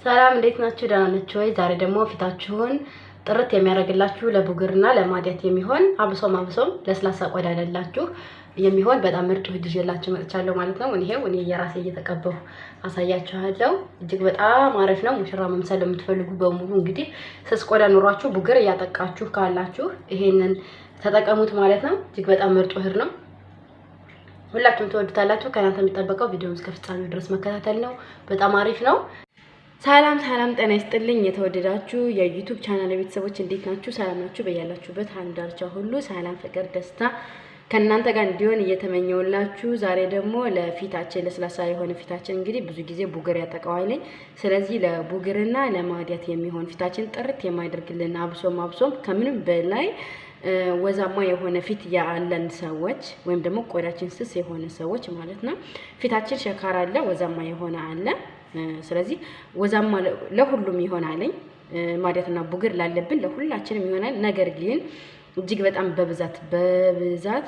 ሰላም እንዴት ናችሁ? ደህና ናችሁ ወይ? ዛሬ ደግሞ ፊታችሁን ጥርት የሚያደርግላችሁ ለቡግርና ለማዲያት የሚሆን አብሶም ለስላሳ ቆዳ ያላችሁ የሚሆን በጣም ምርጥ ውህድ ይዤላችሁ መጥቻለሁ ማለት ነው። እኔ የራሴ እየተቀበሁ አሳያችኋለሁ። እጅግ በጣም አሪፍ ነው። ሙሽራ መምሰል የምትፈልጉ በሙሉ እንግዲህ ስስ ቆዳ ኑሯችሁ ቡግር እያጠቃችሁ ካላችሁ ይሄንን ተጠቀሙት ማለት ነው። እጅግ በጣም ምርጥ ውህድ ነው። ሁላችሁም ትወዱታላችሁ። ከእናንተ የሚጠበቀው ቪዲዮውን እስከ ፍጻሜው ድረስ መከታተል ነው። በጣም አሪፍ ነው። ሰላም ጤና ይስጥልኝ የተወደዳችሁ የዩቲዩብ ቻናል ቤተሰቦች እንዴት ናችሁ? ሰላም ናችሁ? በያላችሁበት አንድ ዳርቻ ሁሉ ሰላም፣ ፍቅር፣ ደስታ ከእናንተ ጋር እንዲሆን እየተመኘውላችሁ ዛሬ ደግሞ ለፊታችን ለስላሳ የሆነ ፊታችን እንግዲህ ብዙ ጊዜ ቡግር ያጠቃዋል። ስለዚህ ለቡግርና ለማዲያት የሚሆን ፊታችን ጥርት የማይደርግልን አብሶም ከምንም በላይ ወዛማ የሆነ ፊት ያለን ሰዎች ወይም ደግሞ ቆዳችን ስስ የሆነ ሰዎች ማለት ነው። ፊታችን ሸካራ አለ፣ ወዛማ የሆነ አለ። ስለዚህ ወዛማ ለሁሉም ይሆናል። ማዲያትና ቡግር ላለብን ለሁላችንም ይሆናል። ነገር ግን እጅግ በጣም በብዛት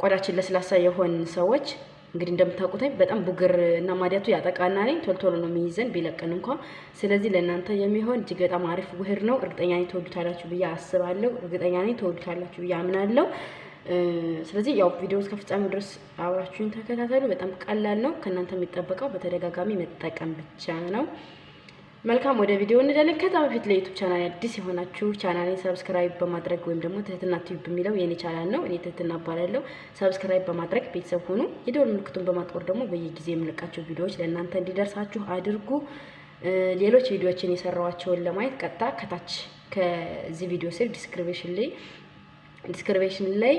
ቆዳችን ለስላሳ የሆን ሰዎች እንግዲህ እንደምታውቁት በጣም ቡግር እና ማዲያቱ ያጠቃናል። ቶሎ ነው የሚይዘን ቢለቀን እንኳን። ስለዚህ ለእናንተ የሚሆን እጅግ በጣም አሪፍ ውህድ ነው። እርግጠኛ ነኝ ተወዱታላችሁ ብዬ አስባለሁ። እርግጠኛ ነኝ ተወዱታላችሁ ብዬ አምናለሁ። ስለዚህ ያው ቪዲዮውን እስከ ፍጻሜው ድረስ አብራችሁን ተከታተሉ። በጣም ቀላል ነው። ከእናንተ የሚጠበቀው በተደጋጋሚ መጠቀም ብቻ ነው። መልካም ወደ ቪዲዮ እንሄዳለን። ከዛ በፊት ለዩቲዩብ ቻናል አዲስ የሆናችሁ ቻናሌን ሰብስክራይብ በማድረግ ወይም ደግሞ ትህትና ቲዩብ የሚለው የኔ ቻናል ነው። እኔ ትህትና እባላለሁ። ሰብስክራይብ በማድረግ ቤተሰብ ሁኑ። የደወል ምልክቱን በማጥቆር ደግሞ በየጊዜው የምለቃቸው ቪዲዮዎች ለእናንተ እንዲደርሳችሁ አድርጉ። ሌሎች ቪዲዮዎችን የሰራኋቸውን ለማየት ቀጥታ ከታች ከዚህ ቪዲዮ ስር ዲስክሪፕሽን ላይ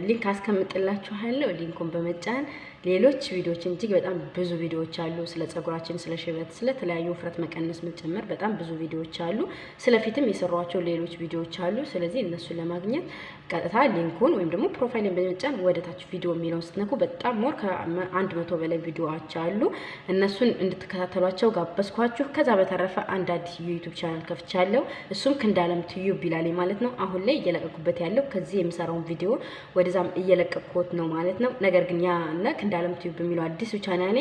ሊንክ አስቀምጥላችኋለሁ። ሊንኩን በመጫን ሌሎች ቪዲዮዎችን እጅግ በጣም ብዙ ቪዲዮዎች አሉ። ስለ ጸጉራችን፣ ስለ ሽበት፣ ስለ ተለያዩ ውፍረት መቀነስ መጨመር በጣም ብዙ ቪዲዮዎች አሉ። ስለፊትም የሰሯቸው ሌሎች ቪዲዮዎች አሉ። ስለዚህ እነሱን ለማግኘት ቀጥታ ሊንኩን ወይም ደግሞ ፕሮፋይልን በመጫን ወደ ታች ቪዲዮ የሚለውን ስትነኩ በጣም ሞር ከ100 በላይ ቪዲዮዎች አሉ። እነሱን እንድትከታተሏቸው ጋበዝኳችሁ። ከዛ በተረፈ አንድ አዲስ ዩቲዩብ ቻናል ከፍቻለሁ። እሱም ክንዳለም ቲዩብ ይላል ማለት ነው። አሁን ላይ እየለቀኩበት ያለው ከዚህ የምሰራውን ቪዲዮ ወደዛም እየለቀኩት ነው ማለት ነው። ነገር ግን ያና ክንዳለም ቲዩብ በሚለው አዲሱ ቻናሌ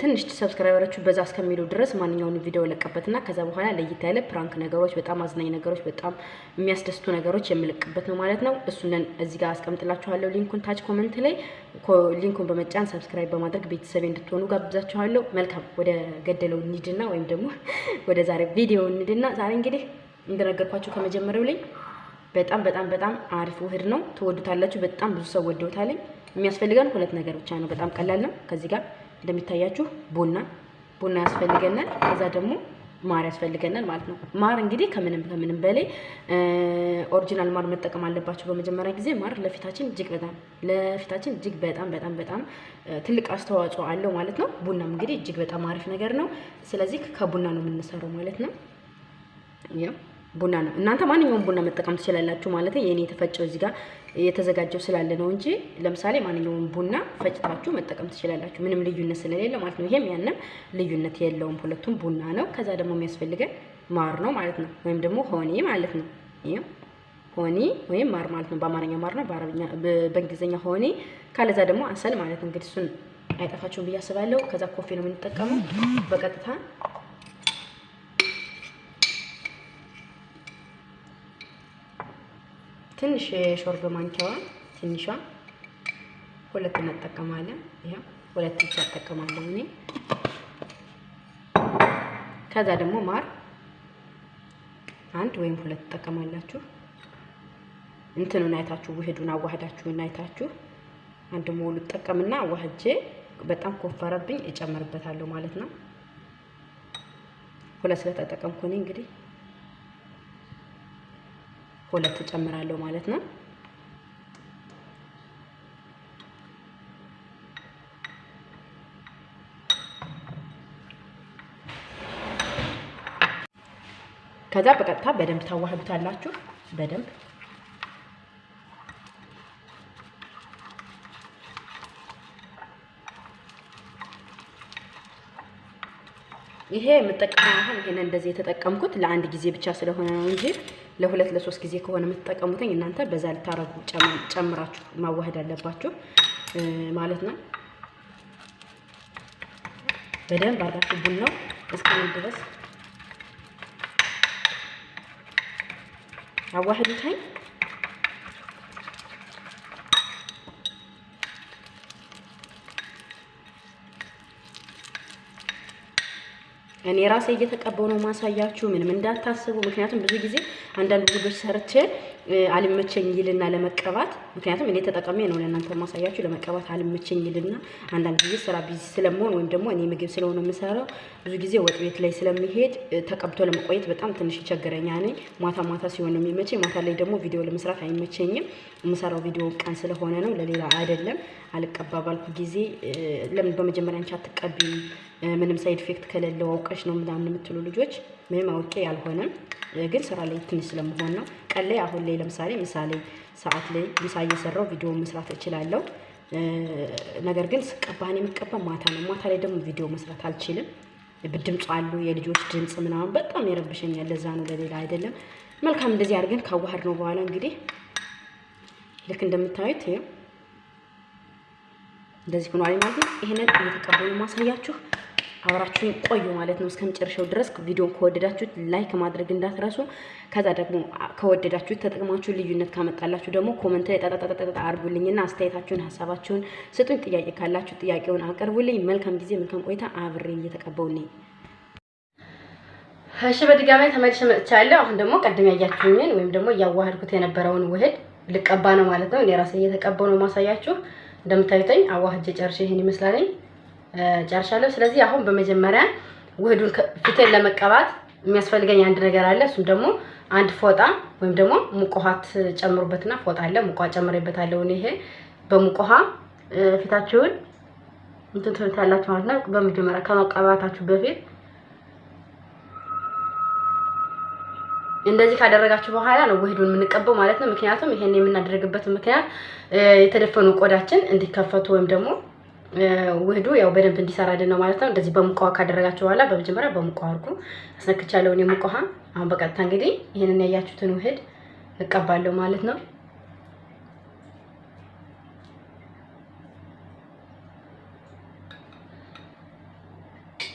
ትንሽ ሰብስክራይበሮቹ በዛ እስከሚሉ ድረስ ማንኛውን ቪዲዮ ለቀበትና ከዛ በኋላ ለይታ ያለ ፕራንክ ነገሮች፣ በጣም አዝናኝ ነገሮች፣ በጣም የሚያስደስቱ ነገሮች የምለቅበት ነው ማለት ነው። እሱን እዚህ ጋር አስቀምጥላችኋለሁ ሊንኩን ታች ኮሜንት ላይ። ሊንኩን በመጫን ሰብስክራይብ በማድረግ ቤተሰብ እንድትሆኑ ጋብዛችኋለሁ። መልካም ወደ ገደለው እንሂድና ወይም ደግሞ ወደ ዛሬ ቪዲዮ እንሂድና ዛሬ እንግዲህ እንደነገርኳችሁ ከመጀመሪያው ላይ በጣም አሪፍ ውህድ ነው። ትወዱታላችሁ። በጣም ብዙ ሰው ወደውታል። የሚያስፈልገን ሁለት ነገር ብቻ ነው። በጣም ቀላል ነው። ከዚህ ጋር እንደሚታያችሁ ቡና ያስፈልገናል። ከዛ ደግሞ ማር ያስፈልገናል ማለት ነው። ማር እንግዲህ ከምንም በላይ ኦሪጂናል ማር መጠቀም አለባችሁ። በመጀመሪያ ጊዜ ማር ለፊታችን እጅግ በጣም ትልቅ አስተዋጽኦ አለው ማለት ነው። ቡናም እንግዲህ እጅግ በጣም አሪፍ ነገር ነው። ስለዚህ ከቡና ነው የምንሰራው ማለት ነው። ያው ቡና ነው። እናንተ ማንኛውም ቡና መጠቀም ትችላላችሁ ማለት ነው። የኔ የተፈጨው እዚህ ጋር የተዘጋጀው ስላለ ነው እንጂ ለምሳሌ ማንኛውም ቡና ፈጭታችሁ መጠቀም ትችላላችሁ። ምንም ልዩነት ስለሌለ ማለት ነው። ይሄም ያንም ልዩነት የለውም። ሁለቱም ቡና ነው። ከዛ ደግሞ የሚያስፈልገን ማር ነው ማለት ነው። ወይም ደግሞ ሆኒ ማለት ነው። ይሄው ሆኒ ወይም ማር ማለት ነው። በአማርኛ ማር ነው፣ በእንግሊዝኛ ሆኒ፣ ካለዛ ደግሞ አሰል ማለት ነው። እንግዲህ እሱን አይጠፋችሁም ብዬ አስባለሁ። ከዛ ኮፊ ነው የምንጠቀመው በቀጥታ ትንሽ ሾርባ ማንኪያዋ ትንሿ ሁለት እንጠቀማለን። ይሄው ሁለት ብቻ እጠቀማለሁ እኔ። ከዛ ደግሞ ማር አንድ ወይም ሁለት ትጠቀማላችሁ። እንትኑን አይታችሁ ውህዱን አዋህዳችሁና አይታችሁ አንድ ሙሉ ተጠቀምና አዋህጄ በጣም ኮፈረብኝ እጨምርበታለሁ ማለት ነው። ሁለት ስለተጠቀምኩ እኔ እንግዲህ ሁለት እጨምራለሁ ማለት ነው። ከዛ በቀጥታ በደንብ ታዋህዱታላችሁ። በደንብ ይሄ የምጠቀመው አሁን ይሄን እንደዚህ የተጠቀምኩት ለአንድ ጊዜ ብቻ ስለሆነ ነው እንጂ ለሁለት ለሶስት ጊዜ ከሆነ የምትጠቀሙት እናንተ በዛ ልታረጉ ጨምራችሁ ማዋሃድ አለባችሁ ማለት ነው። በደንብ አድርጋችሁ ቡናው እስከምን ድረስ አዋህዱታኝ። እኔ ራሴ እየተቀበው ነው ማሳያችሁ፣ ምንም እንዳታስቡ። ምክንያቱም ብዙ ጊዜ አንዳንድ ጉዶች ሰርቼ አልመቸኝ ይልና ለመቀባት፣ ምክንያቱም እኔ ተጠቀሜ ነው ለእናንተ ማሳያችሁ። ለመቀባት አልመቸኝ ይልና አንዳንድ ጊዜ ስራ ቢዚ ስለምሆን ወይም ደግሞ እኔ ምግብ ስለሆነ የምሰራው ብዙ ጊዜ ወጥ ቤት ላይ ስለሚሄድ ተቀብቶ ለመቆየት በጣም ትንሽ ይቸገረኛል። ማታ ማታ ሲሆን ነው የሚመቸኝ። ማታ ላይ ደግሞ ቪዲዮ ለመስራት አይመቸኝም። የምሰራው ቪዲዮ ቀን ስለሆነ ነው፣ ለሌላ አይደለም። አልቀባ ባልኩ ጊዜ ለምን በመጀመሪያ አንቺ አትቀቢም ምንም ሳይድ ኢፌክት ከሌለው አውቀሽ ነው ምናምን የምትሉ ልጆች ምንም አውቄ ያልሆነም ግን ስራ ላይ ትንሽ ስለመሆን ነው። ቀን ላይ አሁን ላይ ለምሳሌ ምሳሌ ሰዓት ላይ ምሳ እየሰራው ቪዲዮ መስራት እችላለሁ። ነገር ግን ስቀባህን የምቀባ ማታ ነው። ማታ ላይ ደግሞ ቪዲዮ መስራት አልችልም። ድምጽ አሉ የልጆች ድምጽ ምናምን በጣም ይረብሸኛል። ለዛ ነው ለሌላ አይደለም። መልካም እንደዚህ አድርገን ካዋሃድ ነው በኋላ እንግዲህ ልክ እንደምታዩት ይሄ እንደዚህ ሆኗል ማለት ነው። ይሄንን እየተቀበሉ ማሳያችሁ አብራችሁን ቆዩ ማለት ነው እስከመጨረሻው ድረስ። ቪዲዮን ከወደዳችሁት ላይክ ማድረግ እንዳትረሱ። ከዛ ደግሞ ከወደዳችሁት ተጠቅማችሁ ልዩነት ካመጣላችሁ ደግሞ ኮሜንት ላይ ጣጣጣጣ አድርጉልኝና አስተያየታችሁን ሐሳባችሁን ስጡኝ። ጥያቄ ካላችሁ ጥያቄውን አቀርቡልኝ። መልካም ጊዜ መልካም ቆይታ። አብሬ እየተቀበውልኝ። እሺ በድጋሚ ተመልሼ መጥቻለሁ። አሁን ደግሞ ቀድም ያያችሁኝን ወይም ደግሞ ያዋሃድኩት የነበረውን ውህድ ልቀባ ነው ማለት ነው። እኔ ራሴ እየተቀበው ነው ማሳያችሁ። እንደምታዩተኝ አዋህጄ ጨርሼ ይሄን ይመስላልኝ ጨርሻለሁ። ስለዚህ አሁን በመጀመሪያ ውህዱን ፊቴን ለመቀባት የሚያስፈልገኝ አንድ ነገር አለ። እሱም ደግሞ አንድ ፎጣ ወይም ደግሞ ሙቅ ውሃ ጨምሩበትና ፎጣ አለ ሙቅ ውሃ ጨምሬበታለሁ። ይሄ በሙቅ ውሃ ፊታችሁን እንትን ትልታላችሁ ማለት ነው። በመጀመሪያ ከመቀባታችሁ በፊት እንደዚህ ካደረጋችሁ በኋላ ነው ውህዱን የምንቀበው ማለት ነው። ምክንያቱም ይሄን የምናደርግበት ምክንያት የተደፈኑ ቆዳችን እንዲከፈቱ ወይም ደግሞ ውህዱ ያው በደንብ እንዲሰራልን ነው ማለት ነው። እንደዚህ በሙቅ ውሃ ካደረጋችሁ በኋላ በመጀመሪያ በሙቅ ውሃ አድርጉ። አስነክቻለሁ እኔ ሙቅ ውሃ። አሁን በቀጥታ እንግዲህ ይሄንን ያያችሁትን ውህድ እቀባለሁ ማለት ነው።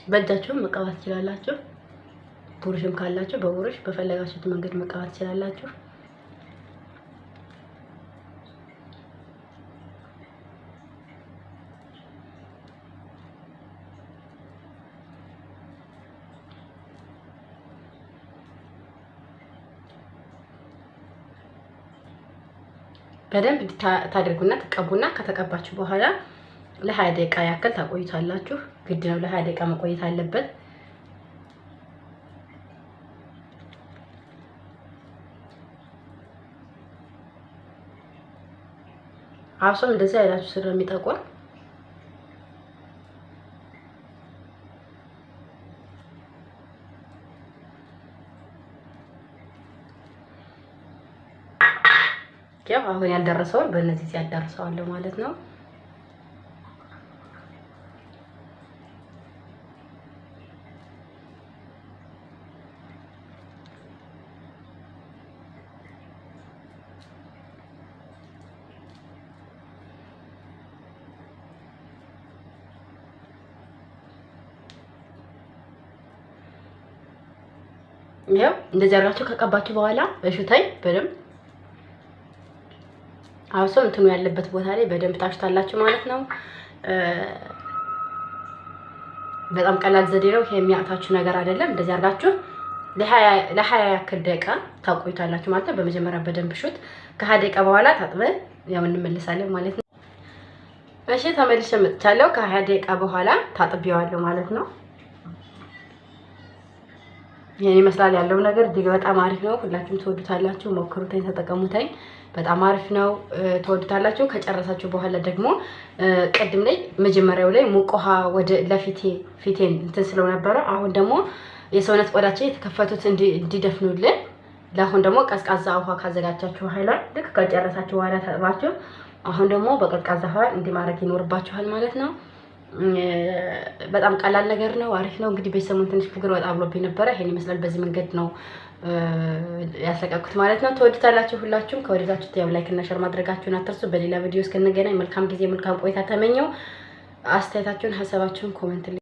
በእጃችሁም መቀባት ትችላላችሁ። ቡሩሽም ካላችሁ በቡሩሽ በፈለጋችሁት መንገድ መቀባት ትችላላችሁ። በደንብ ታደርጉና ተቀቡና ከተቀባችሁ በኋላ ለ20 ደቂቃ ያክል ታቆዩታላችሁ። ግድ ነው ለ20 ደቂቃ መቆየት አለበት። አብሶም እንደዚህ አይላችሁ ስለሚጠቆር ያው አሁን ያልደረሰውን በእነዚህ ያዳርሰዋለሁ ማለት ነው። ያው እንደዚህ አድርጋችሁ ከቀባችሁ በኋላ በሹታይ በደንብ አውሶ እንትኑ ያለበት ቦታ ላይ በደንብ ታሽታላችሁ ማለት ነው። በጣም ቀላል ዘዴ ነው። ይሄ የሚያጣችሁ ነገር አይደለም። እንደዚህ አድርጋችሁ ለ20 ያክል ደቂቃ ታቆይታላችሁ ማለት ነው። በመጀመሪያ በደንብ ሹት። ከ20 ደቂቃ በኋላ ታጥበን ያው እንመለሳለን ማለት ነው። እሺ ተመልሼ መጥቻለሁ። ከ20 ደቂቃ በኋላ ታጥቢዋለሁ ማለት ነው። ይሄን ይመስላል ያለው ነገር። እጅግ በጣም አሪፍ ነው። ሁላችሁም ትወዱታላችሁ። ሞክሩትኝ፣ ተጠቀሙትኝ። በጣም አሪፍ ነው። ትወዱታላችሁ። ከጨረሳችሁ በኋላ ደግሞ ቀድም ላይ መጀመሪያው ላይ ሙቅ ውሃ ወደ ፊቴን እንትን ስለው ነበር። አሁን ደግሞ የሰውነት ቆዳችን የተከፈቱት እንዲደፍኑልን ለአሁን ደግሞ ቀዝቃዛ ውሃ ካዘጋጃችሁ በኋላ ልክ ከጨረሳችሁ በኋላ ታጥባችሁ አሁን ደግሞ በቀዝቃዛ ውሃ እንዲማረግ ይኖርባችኋል ማለት ነው። በጣም ቀላል ነገር ነው። አሪፍ ነው። እንግዲህ በሰሙን ትንሽ ፍቅር ወጣ ብሎብኝ ነበር። ይሄን ይመስላል። በዚህ መንገድ ነው ያስለቀኩት ማለት ነው። ትወዱታላችሁ ሁላችሁም። ከወደዳችሁት ያው ላይክ እና ሼር ማድረጋችሁን አትርሱ። በሌላ ቪዲዮ እስከነገናኝ መልካም ጊዜ መልካም ቆይታ ተመኘው። አስተያየታችሁን ሐሳባችሁን ኮሜንት